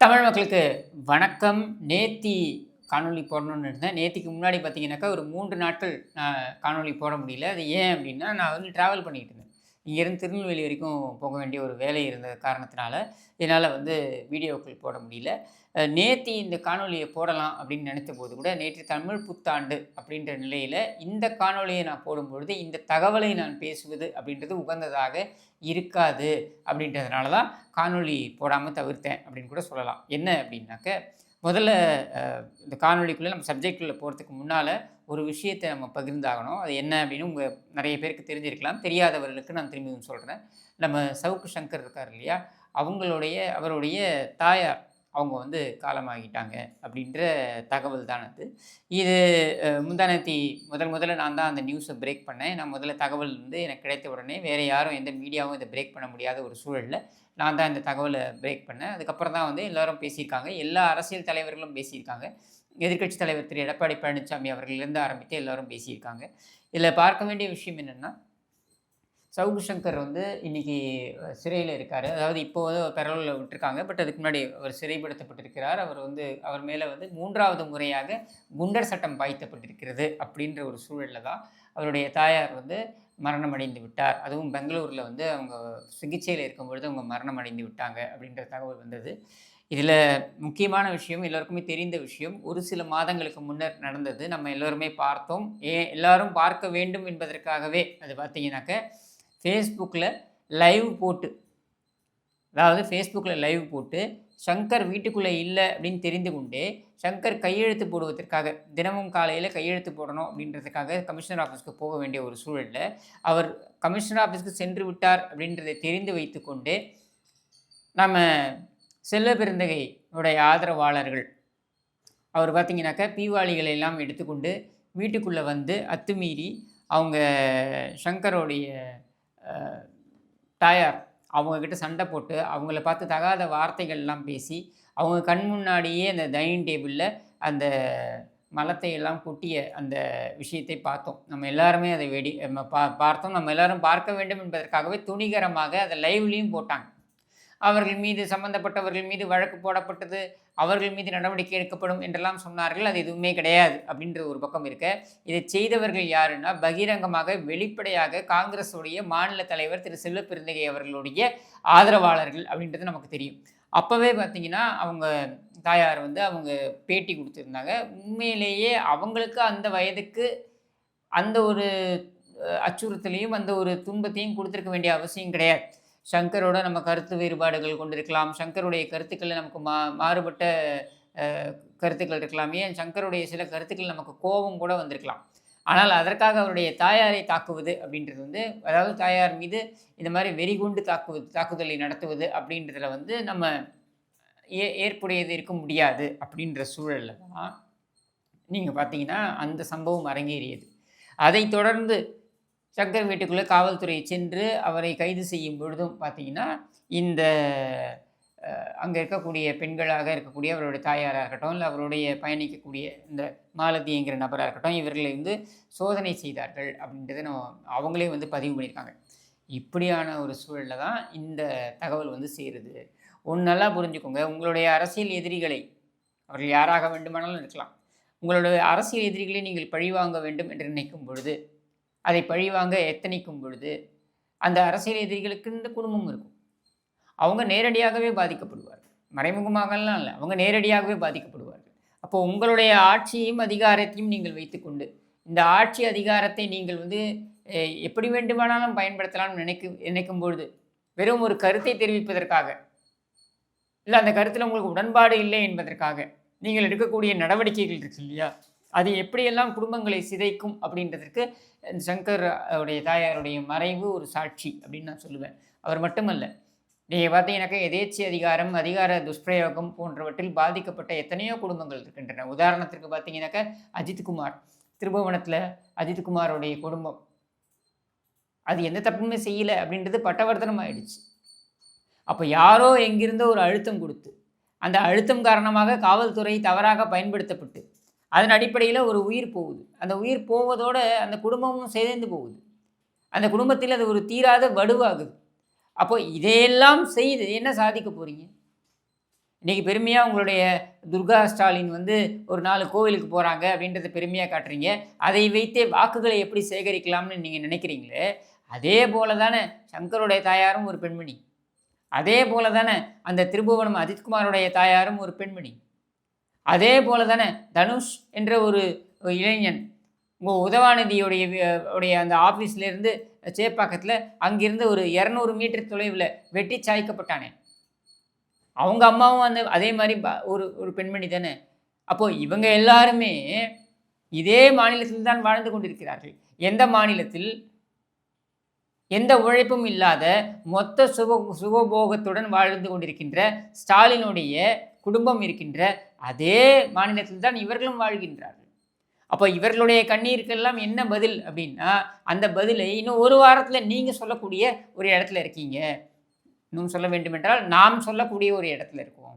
தமிழ் மக்களுக்கு வணக்கம். நேத்தி காணொளி போடணும்னு இருந்தேன். நேத்திக்கு முன்னாடி பார்த்தீங்கன்னாக்கா, ஒரு 3 நாட்கள் காணொளி போட முடியல. அது ஏன் அப்டின்னா, நான் வந்து ட்ராவல் பண்ணிட்டு இருந்தேன். இங்கேருந்து திருநெல்வேலி வரைக்கும் போக வேண்டிய ஒரு வேலை இருந்த காரணத்தினால, என்னால வந்து வீடியோக்கள் போட முடியல. நேத்தி இந்த காணொளிய போடலாம் அப்படின்னு நினைத்தபோது கூட, நேற்று தமிழ் புத்தாண்டு அப்படின்ற நிலையில, இந்த காணொளிய நான் போடும்பொழுது, இந்த தகவலை நான் பேசுவது அப்படின்றது உகந்ததாக இருக்காது. அப்படின்றதுனால தான் காணொளி போடாம தவிர்த்தேன் அப்படின்னு கூட சொல்லலாம். என்ன அப்படின்னாக்க, முதல்ல அ இந்த காணொளிக்குள்ள நம்ம சப்ஜெக்ட்குள்ள போறதுக்கு முன்னால, ஒரு விஷயத்த நம்ம பகிர்ந்தாகணும். அது என்ன அப்படின்னு நெறைய பேருக்கு தெரிஞ்சிருக்கலாம். தெரியாதவர்களுக்கு நான் திரும்பியும் சொல்றேன். நம்ம சவுக்கு சங்கர் இருக்கார் இல்லையா? அவருடைய தாயார் அவங்க வந்து காலமாகிட்டாங்க அப்படின்ற தகவல் தான் அது. இது முந்தாநேத்தி முதல்ல நான் தான் அந்த நியூஸ பிரேக் பண்ணேன். நான் முதல்ல தகவல் வந்து எனக்கு கிடைத்த உடனே வேற யாரும் எந்த மீடியாவும் இத பிரேக் பண்ண முடியாத ஒரு சூழல்ல, நான் தான் இந்த தகவல பிரேக் பண்ணேன். அதுக்கப்புறம் தான் வந்து எல்லாரும் பேசியிருக்காங்க. எல்லா அரசியல் தலைவர்களும் பேசியிருக்காங்க. எதிர்க்கட்சித் தலைவர் திரு எடப்பாடி பழனிசாமி அவர்களிலிருந்து ஆரம்பித்து எல்லாரும் பேசியிருக்காங்க. இதில பார்க்க வேண்டிய விஷயம் என்னன்னா, சவுக்கு சங்கர் வந்து இன்னைக்கு சிறையில இருக்காரு. அதாவது இப்போ வந்து பெரோல்ல விட்டுருக்காங்க. பட் அதுக்கு முன்னாடி அவர் சிறைப்படுத்தப்பட்டிருக்கிறார். அவர் மேல வந்து 3வது முறையாக குண்டர் சட்டம் பாய்த்தப்பட்டிருக்கிறது அப்படின்ற ஒரு சூழல்ல தான் அவருடைய தாயார் வந்து மரணம் அடைந்து விட்டார். அதுவும் பெங்களூர்ல வந்து அவங்க சிகிச்சையில இருக்கும்பொழுது அவங்க மரணம் அடைந்து விட்டாங்க அப்படின்ற தகவல் வந்தது. இதில முக்கியமான விஷயம், எல்லோருக்குமே தெரிந்த விஷயம். ஒரு சில மாதங்களுக்கு முன்னர் நடந்தது. நம்ம எல்லோருமே பார்த்தோம். எல்லாரும் பார்க்க வேண்டும் என்பதற்காகவே அது பார்த்தீங்கன்னாக்க, Facebookல லைவ் போட்டு, அதாவது Facebookல லைவ் போட்டு, சங்கர் வீட்டுக்குள்ள இல்ல அப்படின்னு தெரிந்து கொண்டே, சங்கர் கையெழுத்து போடுவதற்காக, தினமும் காலையில கையெழுத்து போடணும் அப்படின்றதுக்காக கமிஷனர் ஆஃபீஸ்க்கு போக வேண்டிய ஒரு சூழல்ல, அவர் கமிஷனர் ஆஃபீஸ்க்கு சென்று விட்டார் அப்படின்றதை தெரிந்து வைத்துக்கொண்டு, நம்ம செல்வ பெருந்தகை உடைய ஆதரவாளர்கள், அவர் பார்த்தீங்கன்னாக்கா, தீவாளிகளை எல்லாம் எடுத்துக்கொண்டு வீட்டுக்குள்ள வந்து அத்துமீறி, அவங்க சங்கரோடைய அ தாயார் அவங்க கிட்ட சண்டை போட்டு, அவங்கள பார்த்து தகாத வார்த்தைகள்லாம் பேசி, அவங்க கண் முன்னாடியே அந்த டைனிங் டேபிள்ல அந்த மலத்தை எல்லாம் கொட்டிய அந்த விஷயத்தை பார்த்தோம். நம்ம எல்லாருமே அதை நம்ம பார்த்தோம். நம்ம எல்லாரும் பார்க்க வேண்டும் என்பதற்காகவே துணிகரமாக அத லைவ்லயும் போட்டாங்க. அவர்கள் மீது சம்பந்தப்பட்டவர்கள் மீது வழக்கு போடப்பட்டது, அவர்கள் மீது நடவடிக்கை எடுக்கப்படும் என்றெல்லாம் சொன்னார்கள். அது எதுவுமே கிடையாது அப்படின்ற ஒரு பக்கம் இருக்க, இதை செய்தவர்கள் யாருன்னா, பகிரங்கமாக வெளிப்படையாக காங்கிரஸுடைய மாநில தலைவர் திரு செல்வ பெருந்தகை அவர்களுடைய ஆதரவாளர்கள் அப்படின்றது நமக்கு தெரியும். அப்பவே பார்த்தீங்கன்னா, அவங்க தாயார் வந்து அவங்க பேட்டி குடுத்திருந்தாங்க. உண்மையிலேயே அவங்களுக்கு அந்த வயதுக்கு அந்த ஒரு அச்சுறுத்தலையும், அந்த ஒரு துன்பத்தையும் குடுத்திருக்க வேண்டிய அவசியம் கிடையாது. சங்கரோட நம்ம கருத்து வேறுபாடுகள் கொண்டிருக்கலாம். சங்கருடைய கருத்துக்கள்ல நமக்கு மாறுபட்ட அ கருத்துக்கள் இருக்கலாம். ஏன் சங்கருடைய சில கருத்துக்கள் நமக்கு கோபம் கூட வந்திருக்கலாம். ஆனால் அதற்காக அவருடைய தாயாரை தாக்குவது அப்படின்றது வந்து, அதாவது தாயார் மீது இந்த மாரி வெறிகொண்டு தாக்குதலை நடத்துவது அப்படின்றதுல வந்து நம்ம ஏற்புடையது இருக்க முடியாது அப்படின்ற சூழல்ல தான், நீங்க பார்த்தீங்கன்னா, அந்த சம்பவம் அரங்கேறியது. அதைத் தொடர்ந்து சங்கர் வீட்டுக்குள்ள காவல்துறை சென்று அவரை கைது செய்யும் பொழுதும் பார்த்தீங்கன்னா, இந்த அங்க இருக்கக்கூடிய பெண்களாக இருக்கக்கூடிய அவருடைய தாயாரா இருக்கட்டும், இல்ல அவருடைய பயணிக்கக்கூடிய இந்த மாலதிங்கிற நபரா இருக்கட்டும், இவர்களை வந்து சோதனை செய்தார்கள் அப்படின்றத அவங்களே வந்து பதிவு பண்ணியிருக்காங்க. இப்படியான ஒரு சூழல்ல தான் இந்த தகவல் வந்து சேருது. ஒண்ணு நல்லா புரிஞ்சுக்கோங்க, உங்களுடைய அரசியல் எதிரிகளை, அவர்கள் யாராக வேண்டுமானாலும் இருக்கலாம். உங்களுடைய அரசியல் எதிரிகளை நீங்கள் பழிவாங்க வேண்டும் என்று நினைக்கும் பொழுது, அதை பழிவாங்க எத்தனிக்கும் பொழுது, அந்த அரசியல் எதிரிகளுக்குன்னு குடும்பம் இருக்கும். அவங்க நேரடியாகவே பாதிக்கப்படுவார்கள். மறைமுகமாகலாம் இல்ல. அவங்க நேரடியாகவே பாதிக்கப்படுவார்கள். அப்போ உங்களுடைய ஆட்சியையும், அதிகாரத்தையும் நீங்கள் வைத்துக்கொண்டு, இந்த ஆட்சி அதிகாரத்தை நீங்கள் வந்து எ எப்படி வேண்டுமானாலும் பயன்படுத்தலாம்னு நினைக்கும் பொழுது, வெறும் ஒரு கருத்தை தெரிவிப்பதற்காக, இல்ல அந்த கருத்தில உங்களுக்கு உடன்பாடு இல்லை என்பதற்காக, நீங்கள் எடுக்கக்கூடிய நடவடிக்கைகள் இருக்கு இல்லையா? அது எப்படியெல்லாம் குடும்பங்களை சிதைக்கும் அப்படின்றதற்கு சங்கர் உடைய தாயாருடைய மறைவு ஒரு சாட்சி அப்படின்னு நான் சொல்லுவேன். அவர் மட்டுமல்ல. நீங்க பார்த்தீங்கன்னாக்கா, எதேச்சை அதிகாரம், அதிகார துஷ்பிரயோகம் போன்றவற்றில் பாதிக்கப்பட்ட எத்தனையோ குடும்பங்கள் இருக்கின்றன. உதாரணத்திற்கு பார்த்தீங்கன்னாக்கா, அஜித்குமார். திருபுவனத்தில அஜித்குமாருடைய குடும்பம். அது எந்த தப்புமே செய்யல அப்படின்றது பட்டவர்த்தனம் ஆயிடுச்சு. அப்ப யாரோ எங்கிருந்தோ ஒரு அழுத்தம் குடுத்து, அந்த அழுத்தம் காரணமாக காவல்துறை தவறாக பயன்படுத்தப்பட்டு, அதன் அடிப்படையில ஒரு உயிர் போகுது. அந்த உயிர் போவதோட அந்த குடும்பமும் சிதைந்து போகுது. அந்த குடும்பத்தில அது ஒரு தீராத வடுவாகுது. அப்போ இதையெல்லாம் செய்து என்ன சாதிக்க போறீங்க? இன்றைக்கி பெருமையாக உங்களுடைய துர்கா ஸ்டாலின் வந்து ஒரு 4 கோவிலுக்கு போகிறாங்க அப்படின்றத பெருமையாக காட்டுறீங்க. அதை வைத்தே வாக்குகளை எப்படி சேகரிக்கலாம்னு நீங்கள் நினைக்கிறீங்களே, அதே போல தானே சங்கருடைய தாயாரும் ஒரு பெண்மணி. அதே போல தானே அந்த திருபுவனம் அஜித்குமாரோடைய தாயாரும் ஒரு பெண்மணி. அதே போல தானே தனுஷ் என்ற ஒரு இளைஞன் உங்கள் உதவாநிதியுடைய அந்த ஆஃபீஸ்லேருந்து சேப்பாக்கத்தில் அங்கிருந்து ஒரு 200 மீட்டர் தொலைவில் வெட்டி சாய்க்கப்பட்டானே, அவங்க அம்மாவும் அதே மாதிரி ஒரு பெண்மணி தானே. அப்போது இவங்க எல்லாருமே இதே மாநிலத்தில் தான் வாழ்ந்து கொண்டிருக்கிறார்கள். எந்த மாநிலத்தில் எந்த உழைப்பும் இல்லாத மொத்த சுகபோகத்துடன் வாழ்ந்து கொண்டிருக்கின்ற ஸ்டாலினுடைய குடும்பம் இருக்கின்ற அதே மாநிலத்தில் தான் இவர்களும் வாழ்கின்றார்கள். அப்போ இவர்களுடைய கண்ணீருக்கெல்லாம் என்ன பதில் அப்படின்னா, அந்த பதிலை இன்னும் ஒரு வாரத்தில் நீங்கள் சொல்லக்கூடிய ஒரு இடத்துல இருக்கீங்க. இன்னும் சொல்ல வேண்டுமென்றால் நாம் சொல்லக்கூடிய ஒரு இடத்துல இருக்கோம்.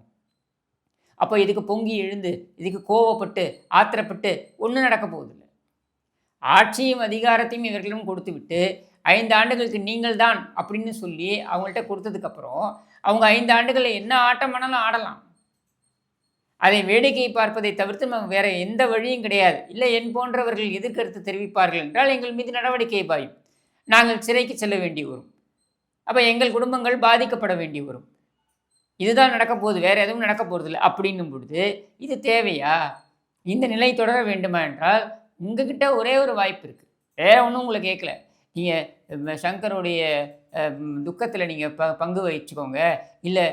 அப்போ இதுக்கு பொங்கி எழுந்து, இதுக்கு கோவப்பட்டு, ஆத்திரப்பட்டு ஒன்றும் நடக்க போவதில்லை. ஆட்சியும் அதிகாரத்தையும் இவர்களிடம் கொடுத்து விட்டு 5 ஆண்டுகளுக்கு நீங்கள் தான் அப்படின்னு சொல்லி அவங்கள்ட்ட கொடுத்ததுக்கப்புறம் அவங்க 5 ஆண்டுகளில் என்ன ஆட்டம் வேணாலும் ஆடலாம். அதை வேடிக்கை பார்ப்பதை தவிர்த்து நம்ம வேறு எந்த வழியும் கிடையாது. இல்லை என் போன்றவர்கள் எதிர்கருத்து தெரிவிப்பார்கள் என்றால் எங்கள் மீது நடவடிக்கை பாயும். நாங்கள் சிறைக்கு செல்ல வேண்டி வரும். அப்போ எங்கள் குடும்பங்கள் பாதிக்கப்பட வேண்டி வரும். இதுதான் நடக்க போகுது, வேறு எதுவும் நடக்க போகிறதில்லை அப்படின்னும் பொழுது இது தேவையா? இந்த நிலை தொடர வேண்டுமா என்றால் உங்ககிட்ட ஒரே ஒரு வாய்ப்பு இருக்குது. வேறு ஒன்றும் உங்களை கேட்கல. நீங்கள் சங்கருடைய துக்கத்தில் நீங்கள் பங்கு வகிச்சுக்கோங்க, இல்லை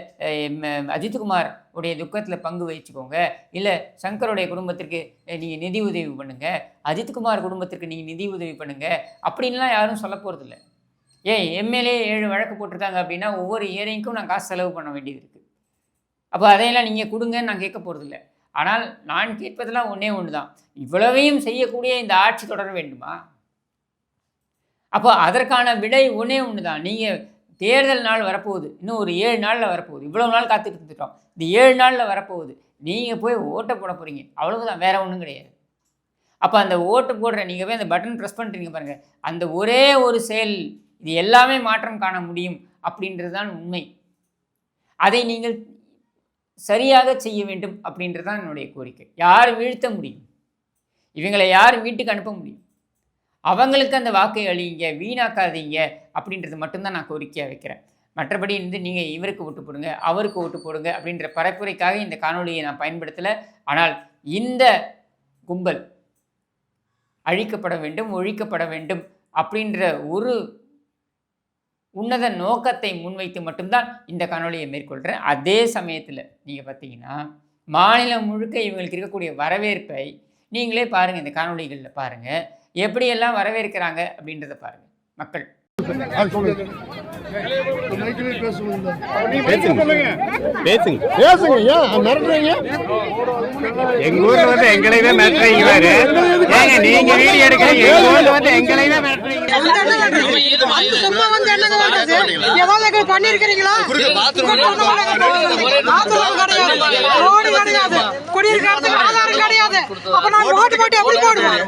அஜித்குமார் உடைய துக்கத்தில் பங்கு வகிச்சுக்கோங்க, இல்லை சங்கருடைய குடும்பத்திற்கு நீங்கள் நிதி உதவி பண்ணுங்கள், அஜித்குமார் குடும்பத்திற்கு நீங்கள் நிதி உதவி பண்ணுங்கள் அப்படின்லாம் யாரும் சொல்ல போகிறதில்ல. எம்எல்ஏ 7 வழக்கு போட்டிருக்காங்க அப்படின்னா ஒவ்வொரு இயரிங்க்கும் நான் காசு செலவு பண்ண வேண்டியது இருக்குது. அப்போ அதையெல்லாம் நீங்கள் கொடுங்கன்னு நான் கேட்க போகிறதில்ல. ஆனால் நான் கேட்பதெல்லாம் ஒன்று தான், இவ்வளவையும் செய்யக்கூடிய இந்த ஆட்சி தொடர வேண்டுமா? அப்போ அதற்கான விடை ஒன்று தான். நீங்கள் தேர்தல் நாள் வரப்போகுது, இன்னும் ஒரு 7 நாளில் வரப்போகுது. இவ்வளோ நாள் காத்துட்டு இருந்துட்டோம், இந்த 7 நாளில் வரப்போகுது. நீங்கள் போய் ஓட்டை போட போகிறீங்க, அவ்வளவுதான், வேறு ஒன்றும் கிடையாது. அப்போ அந்த ஓட்டு போடுற நீங்கள் போய் அந்த பட்டன் ப்ரெஸ் பண்ணுறீங்க பாருங்கள், அந்த ஒரே ஒரு செயல் இது எல்லாமே மாற்றம் காண முடியும் அப்படின்றது தான் உண்மை. அதை நீங்கள் சரியாக செய்ய வேண்டும் அப்படின்றது தான் என்னுடைய கோரிக்கை. யார் வீழ்த்த முடியும்? இவங்களை யார் வீட்டுக்கு அனுப்ப முடியும்? அவங்களுக்கு அந்த வாக்கை அழியுங்க, வீணாக்காதீங்க அப்படின்றது மட்டும்தான் நான் கோரிக்கையாக வைக்கிறேன். மற்றபடி நீங்கள் இவருக்கு ஓட்டு போடுங்க, அவருக்கு ஓட்டு போடுங்க அப்படின்ற பரப்புரைக்காக இந்த காணொலியை நான் பயன்படுத்தலை. ஆனால் இந்த கும்பல் அழிக்கப்பட வேண்டும், ஒழிக்கப்பட வேண்டும் அப்படின்ற ஒரு உன்னத நோக்கத்தை முன்வைத்து மட்டும்தான் இந்த காணொலியை மேற்கொள்கிறேன். அதே சமயத்தில் நீங்கள் பார்த்தீங்கன்னா மாநிலம் முழுக்க இவங்களுக்கு இருக்கக்கூடிய வரவேற்பை நீங்களே பாருங்கள், இந்த காணொலிகளில் பாருங்கள், எப்படியெல்லாம் வரவேற்கிறாங்க அப்படின்றத பாருங்கள் மக்கள். எங்க ஊர்ல வந்து எங்களையே மிரட்டுறீங்க பாரு. நீங்க வீடியோ எடுக்கிறீங்க, எங்க ஊர்ல வந்து எங்களையே மிரட்டுறீங்க. சும்மா வந்து என்னங்க பண்றது? ஏதாவது பண்ணிருக்கீங்களா? ரோடு கிடையாது, குடியிருக்கிறதுக்கு ஆதாரம் கிடையாது. அப்ப நான் ஓட்டு போட்டு எப்படி போடுவேன்?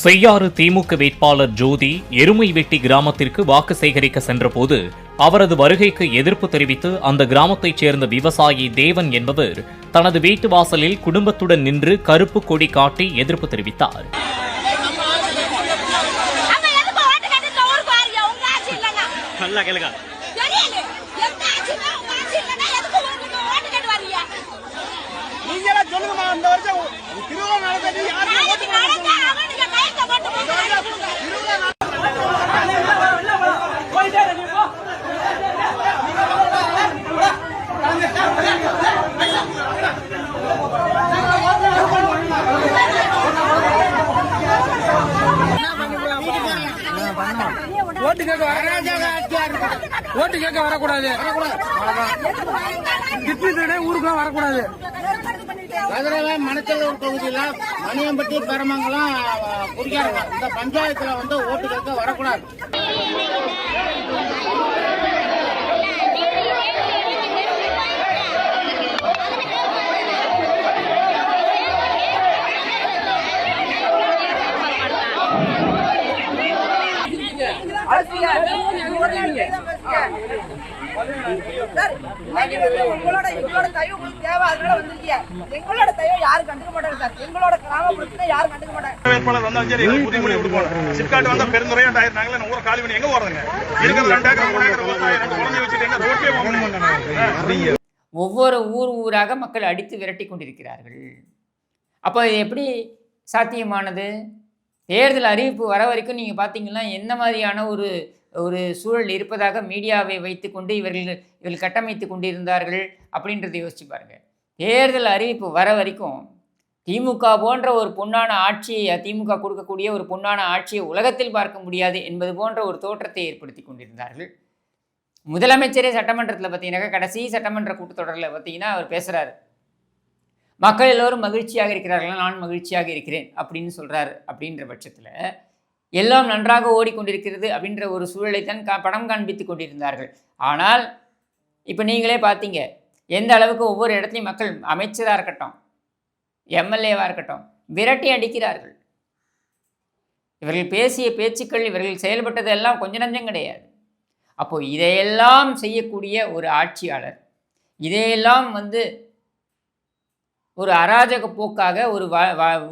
செய்யாறு திமுக வேட்பாளர் ஜோதி எருமைவெட்டி கிராமத்திற்கு வாக்கு சேகரிக்க சென்றபோது அவரது வருகைக்கு எதிர்ப்பு தெரிவித்து அந்த கிராமத்தைச் சேர்ந்த விவசாயி தேவன் என்பவர் தனது வீட்டு வாசலில் குடும்பத்துடன் நின்று கருப்பு கொடி காட்டி எதிர்ப்பு தெரிவித்தார். ஓட்டு கேட்க வரக்கூடாது, ஊருக்குலாம் வரக்கூடாது. மணச்சலூர் தொகுதியில மணியம்பட்டி பெருமங்கலம் குடிக்காரங்க இந்த பஞ்சாயத்துல வந்து ஓட்டு கேட்க வரக்கூடாது. சார், எங்களோட தயவு உங்களுக்கு தேவை, அதனால வந்திருக்கீங்க. எங்களோட தயவு யாரும் கண்டுக்க மாட்டாங்க சார். எங்களோட கிராமப்புறத்துல யாரும் கண்டுக்க மாட்டாங்க. வேட்பாளர் வந்தா சரி, எங்களுக்கு புதிய மொழி கொடுக்கணும். சிப்காட் வந்தா பெருந்துறையா நாங்களே ஊரை காலி பண்ணி எங்க போறதுங்க? இருக்கிற 2 ஏக்கர் 3 ஏக்கர் விவசாயம் 2 குழந்தை வச்சுட்டு எங்க ரோட்லயே போகணும். ஒவ்வொரு ஊராக மக்கள் அடித்து விரட்டி கொண்டிருக்கிறார்கள். அப்போ இது எப்படி சாத்தியமானது? தேர்தல் அறிவிப்பு வர வரைக்கும் நீங்கள் பார்த்தீங்கன்னா என்ன மாதிரியான ஒரு சூழல் இருப்பதாக மீடியாவை வைத்துக்கொண்டு இவர்கள் கட்டமைத்து கொண்டிருந்தார்கள் அப்படின்றத யோசிச்சு பாருங்கள். தேர்தல் அறிவிப்பு வர வரைக்கும் திமுக போன்ற ஒரு பொன்னான ஆட்சியை, திமுக கொடுக்கக்கூடிய ஒரு பொன்னான ஆட்சியை உலகத்தில் பார்க்க முடியாது என்பது போன்ற ஒரு தோற்றத்தை ஏற்படுத்தி கொண்டிருந்தார்கள். முதலமைச்சரே சட்டமன்றத்தில் பார்த்தீங்கன்னாக்கா கடைசி சட்டமன்ற கூட்டத்தொடரில் பார்த்தீங்கன்னா அவர் பேசுகிறாரு, மக்கள் எல்லோரும் மகிழ்ச்சியாக இருக்கிறார்களா, நான் மகிழ்ச்சியாக இருக்கிறேன் அப்படின்னு சொல்கிறாரு. அப்படின்ற பட்சத்தில் எல்லாம் நன்றாக ஓடிக்கொண்டிருக்கிறது அப்படின்ற ஒரு சூழலை தான் படம் காண்பித்து கொண்டிருந்தார்கள். ஆனால் இப்போ நீங்களே பார்த்தீங்க எந்த அளவுக்கு ஒவ்வொரு இடத்துலையும் மக்கள் அமைச்சராக இருக்கட்டும், எம்எல்ஏவாக இருக்கட்டும் விரட்டி அடிக்கிறார்கள். இவர்கள் பேசிய பேச்சுக்கள், இவர்கள் செயல்பட்டது எல்லாம் கொஞ்ச நஞ்சம் கிடையாது. அப்போது இதையெல்லாம் செய்யக்கூடிய ஒரு ஆட்சியாளர், இதையெல்லாம் ஒரு அராஜக போக்காக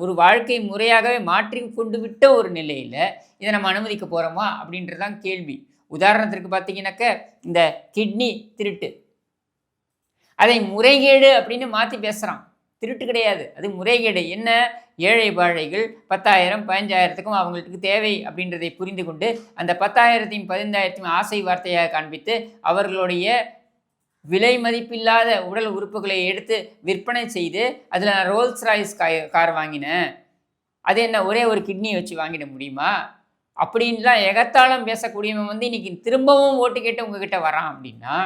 ஒரு வாழ்க்கை முறையாகவே மாற்றி கொண்டு விட்ட ஒரு நிலையில் இதை நம்ம அனுமதிக்க போகிறோமா அப்படின்றதான் கேள்வி. உதாரணத்திற்கு பார்த்தீங்கன்னாக்க இந்த கிட்னி திருட்டு, அதை முறைகேடு அப்படின்னு மாற்றி பேசுகிறான். திருட்டு கிடையாது, அது முறைகேடு. என்ன, ஏழை பாழைகள் 10,000 15,000க்கும் அவங்களுக்கு தேவை அப்படின்றதை புரிந்து கொண்டு அந்த 10,000த்தையும் 15,000த்தையும் ஆசை வார்த்தையாக காண்பித்து அவர்களுடைய விலை மதிப்பில்லாத உடல் உறுப்புகளை எடுத்து விற்பனை செய்து அதில் நான் ரோல்ஸ் ராய்ஸ் கார் வாங்கினேன், அது என்ன ஒரே ஒரு கிட்னியை வச்சு வாங்கிட முடியுமா அப்படின்லாம் எகத்தாளம் பேசக்கூடியவன் இன்னைக்கு திரும்பவும் ஓட்டு கேட்டு உங்ககிட்ட வரான். அப்படின்னா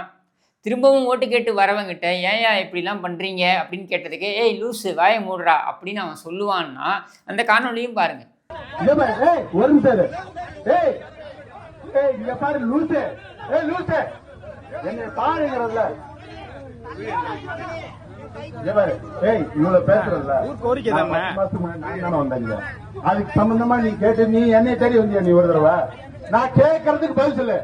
திரும்பவும் ஓட்டு கேட்டு வரவங்கிட்ட ஏன் இப்படிலாம் பண்ணுறீங்க அப்படின்னு கேட்டதுக்கு ஏய் லூஸு வாயை மூடுறா அப்படின்னு அவன் சொல்லுவான்னா அந்த காணொலியும் பாருங்க. அதுக்கு சம்பந்தமா நீ கேட்டு நீ என்னை தேடி வந்தியா? நீ ஒரு தடவை நான் கேட்கறதுக்கு பதில் சொல்லு.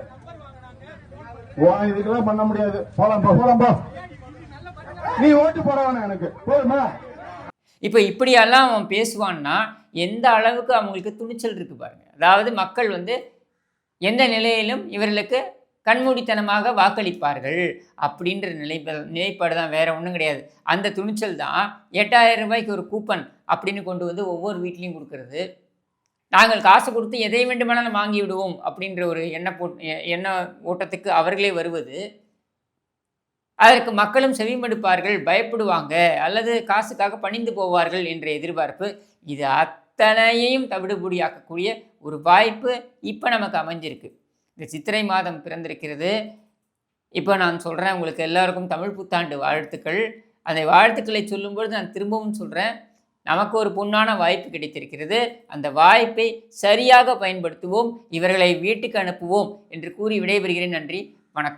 இதுக்கெல்லாம் பண்ண முடியாது. போலாம் போ. நீ ஓட்டு போறவன எனக்கு போதுமா? இப்போ இப்படியெல்லாம் அவன் பேசுவான்னா எந்த அளவுக்கு அவங்களுக்கு துணிச்சல் இருக்கு பாருங்க. அதாவது மக்கள் எந்த நிலையிலும் இவர்களுக்கு கண்மூடித்தனமாக வாக்களிப்பார்கள் அப்படின்ற நிலைப்பாடு தான், வேற ஒன்றும் கிடையாது. அந்த துணிச்சல் தான் 8,000 ரூபாய்க்கு ஒரு கூப்பன் அப்படின்னு கொண்டு ஒவ்வொரு வீட்லேயும் கொடுக்கறது. நாங்கள் காசு கொடுத்து எதை வேண்டுமானாலும் வாங்கி விடுவோம் அப்படின்ற ஒரு எண்ண ஓட்டத்துக்கு அவர்களே வருவது. அதற்கு மக்களும் செவிமடுப்பார்கள், பயப்படுவாங்க, அல்லது காசுக்காக பணிந்து போவார்கள் என்ற எதிர்பார்ப்பு. இது அத்தனையையும் தவிடுபொடியாக்கக்கூடிய ஒரு வாய்ப்பு இப்போ நமக்கு அமைஞ்சிருக்கு. இந்த சித்திரை மாதம் பிறந்திருக்கிறது. இப்போ நான் சொல்கிறேன், உங்களுக்கு எல்லாருக்கும் தமிழ் புத்தாண்டு வாழ்த்துக்கள். அந்த வாழ்த்துக்களை சொல்லும்பொழுது நான் திரும்பவும் சொல்கிறேன், நமக்கு ஒரு பொன்னான வாய்ப்பு கிடைத்திருக்கிறது. அந்த வாய்ப்பை சரியாக பயன்படுத்துவோம், இவர்களை வீட்டுக்கு அனுப்புவோம் என்று கூறி விடைபெறுகிறேன். நன்றி, வணக்கம்.